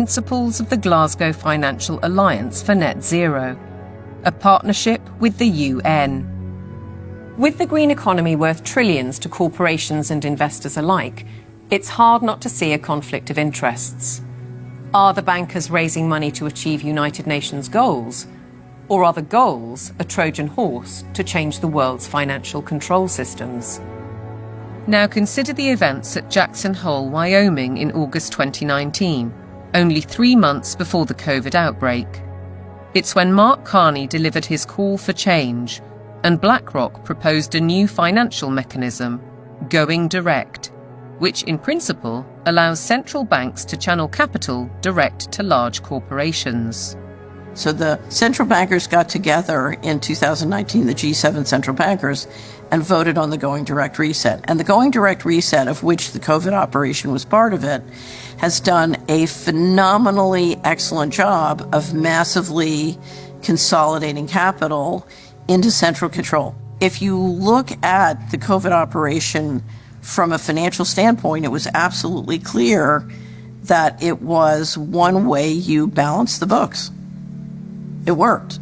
Principles of the Glasgow Financial Alliance for Net Zero, a partnership with the UN. With the green economy worth trillions to corporations and investors alike, it's hard not to see a conflict of interests. Are the bankers raising money to achieve United Nations goals? Or are the goals a Trojan horse to change the world's financial control systems? Now consider the events at Jackson Hole, Wyoming in August 2019, only 3 months before the COVID outbreak. It's when Mark Carney delivered his call for change, and BlackRock proposed a new financial mechanism, going direct, which in principle allows central banks to channel capital direct to large corporations. So the central bankers got together in 2019, the G7 central bankers, and voted on the Going Direct Reset. And the Going Direct Reset, of which the COVID operation was part of it, has done a phenomenally excellent job of massively consolidating capital into central control. If you look at the COVID operation from a financial standpoint, it was absolutely clear that it was one way you balance the books. It worked.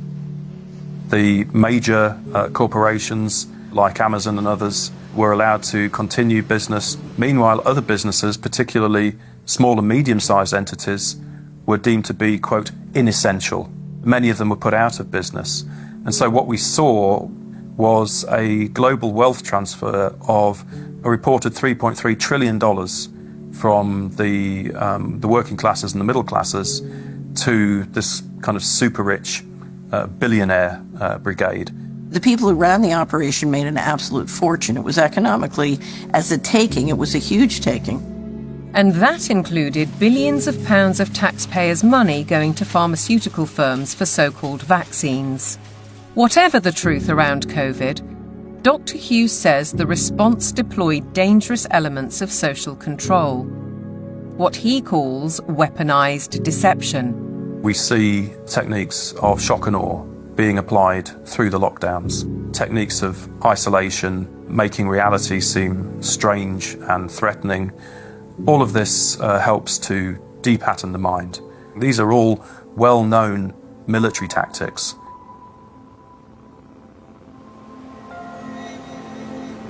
The major corporations like Amazon and others were allowed to continue business. Meanwhile, other businesses, particularly small and medium-sized entities, were deemed to be, quote, inessential. Many of them were put out of business. And so what we saw was a global wealth transfer of a reported $3.3 trillion from the working classes and the middle classes to this kind of super rich billionaire brigade. The people who ran the operation made an absolute fortune. It was economically, as a taking, it was a huge taking. And that included billions of pounds of taxpayers' money going to pharmaceutical firms for so-called vaccines. Whatever the truth around COVID, Dr. Hughes says the response deployed dangerous elements of social control, what he calls weaponized deception. We see techniques of shock and awe being applied through the lockdowns, techniques of isolation, making reality seem strange and threatening. All of this helps to depattern the mind. These are all well-known military tactics.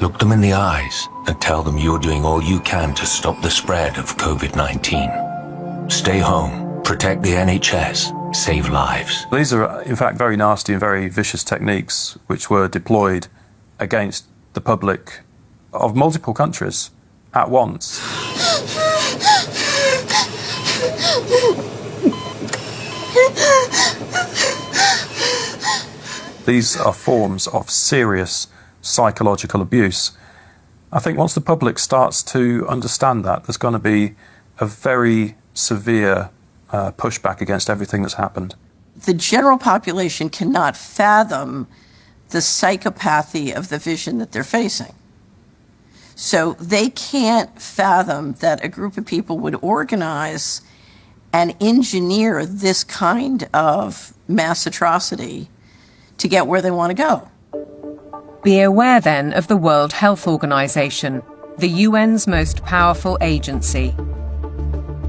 Look them in the eyes and tell them you're doing all you can to stop the spread of COVID-19. Stay home, protect the NHS, save lives. These are, in fact, very nasty and very vicious techniques which were deployed against the public of multiple countries at once. These are forms of serious psychological abuse. I think once the public starts to understand that, there's going to be a very severe pushback against everything that's happened. The general population cannot fathom the psychopathy of the vision that they're facing. So they can't fathom that a group of people would organize and engineer this kind of mass atrocity to get where they want to go. Be aware then of the World Health Organization, the UN's most powerful agency.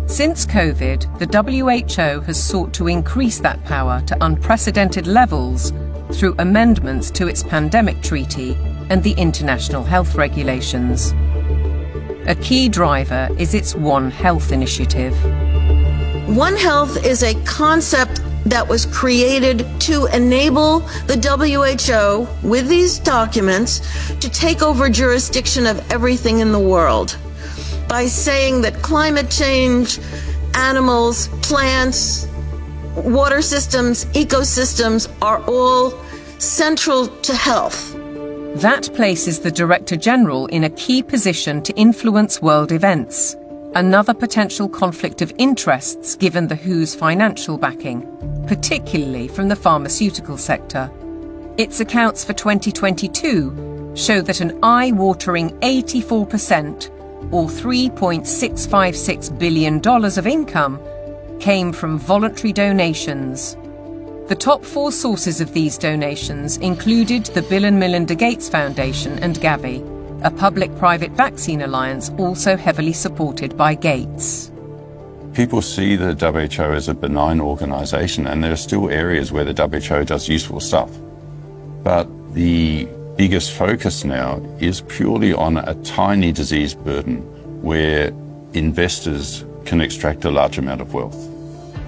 Since COVID, the WHO has sought to increase that power to unprecedented levels through amendments to its pandemic treaty and the international health regulations. A key driver is its One Health initiative. One Health is a concept that was created to enable the WHO, with these documents, to take over jurisdiction of everything in the world by saying that climate change, animals, plants, water systems, ecosystems are all central to health. That places the Director General in a key position to influence world events, another potential conflict of interests given the WHO's financial backing, particularly from the pharmaceutical sector. Its accounts for 2022 show that an eye-watering 84%, or $3.656 billion of income, came from voluntary donations. The top 4 sources of these donations included the Bill and Melinda Gates Foundation and Gavi, a public-private vaccine alliance also heavily supported by Gates. People see the WHO as a benign organization, and there are still areas where the WHO does useful stuff. But the biggest focus now is purely on a tiny disease burden where investors can extract a large amount of wealth.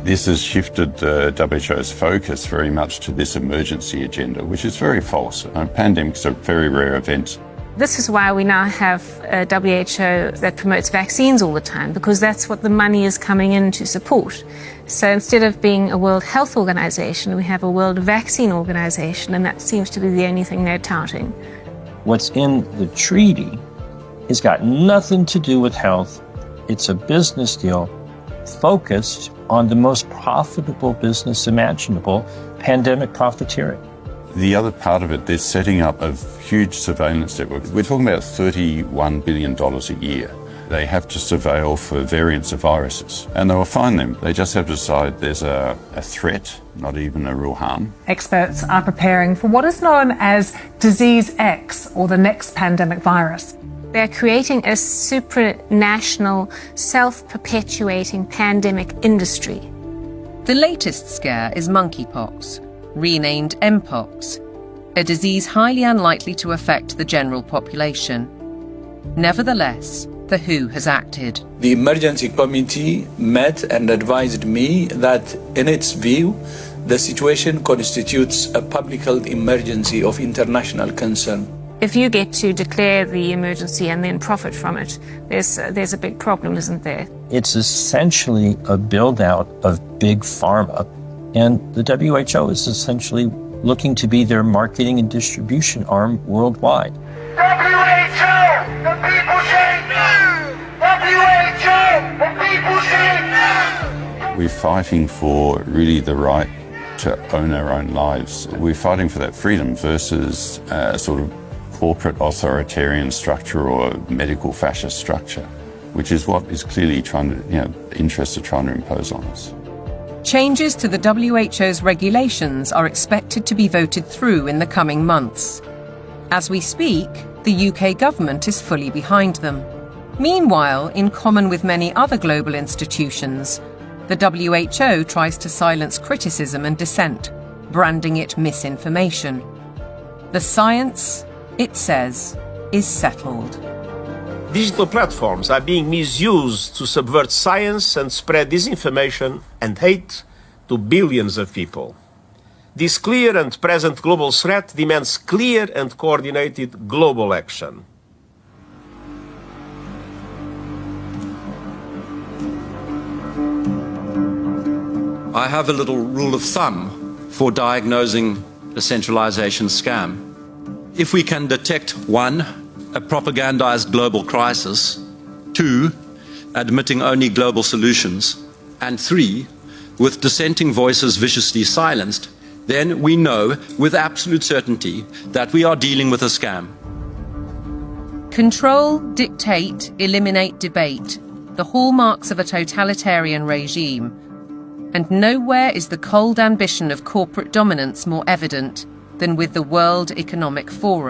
This has shifted the WHO's focus very much to this emergency agenda, which is very false. Pandemics are very rare events. This is why we now have a WHO that promotes vaccines all the time, because that's what the money is coming in to support. So instead of being a World Health Organization, we have a World Vaccine Organization, and that seems to be the only thing they're touting. What's in the treaty has got nothing to do with health. It's a business deal focused on the most profitable business imaginable, pandemic profiteering. The other part of it, they're setting up a huge surveillance network. We're talking about $31 billion a year. They have to surveil for variants of viruses, and they will find them. They just have to decide there's a threat, not even a real harm. Experts are preparing for what is known as Disease X, or the next pandemic virus. They're creating a supranational, self-perpetuating pandemic industry. The latest scare is monkeypox, renamed Mpox, a disease highly unlikely to affect the general population. Nevertheless, the WHO has acted. The emergency committee met and advised me that, in its view, the situation constitutes a public health emergency of international concern. If you get to declare the emergency and then profit from it, there's a big problem, isn't there? It's essentially a build-out of big pharma, and the WHO is essentially looking to be their marketing and distribution arm worldwide. WHO! The people say no! WHO! The people say no! We're fighting for really the right to own our own lives. We're fighting for that freedom versus sort of corporate authoritarian structure or medical fascist structure, which is what is clearly interests are trying to impose on us. Changes to the WHO's regulations are expected to be voted through in the coming months. As we speak, the UK government is fully behind them. Meanwhile, in common with many other global institutions, the WHO tries to silence criticism and dissent, branding it misinformation. The science, it says, is settled. Digital platforms are being misused to subvert science and spread disinformation and hate to billions of people. This clear and present global threat demands clear and coordinated global action. I have a little rule of thumb for diagnosing a centralization scam. If we can detect 1, a propagandized global crisis, 2, admitting only global solutions, and 3, with dissenting voices viciously silenced, then we know with absolute certainty that we are dealing with a scam. Control, dictate, eliminate debate, the hallmarks of a totalitarian regime. And nowhere is the cold ambition of corporate dominance more evident than with the World Economic Forum.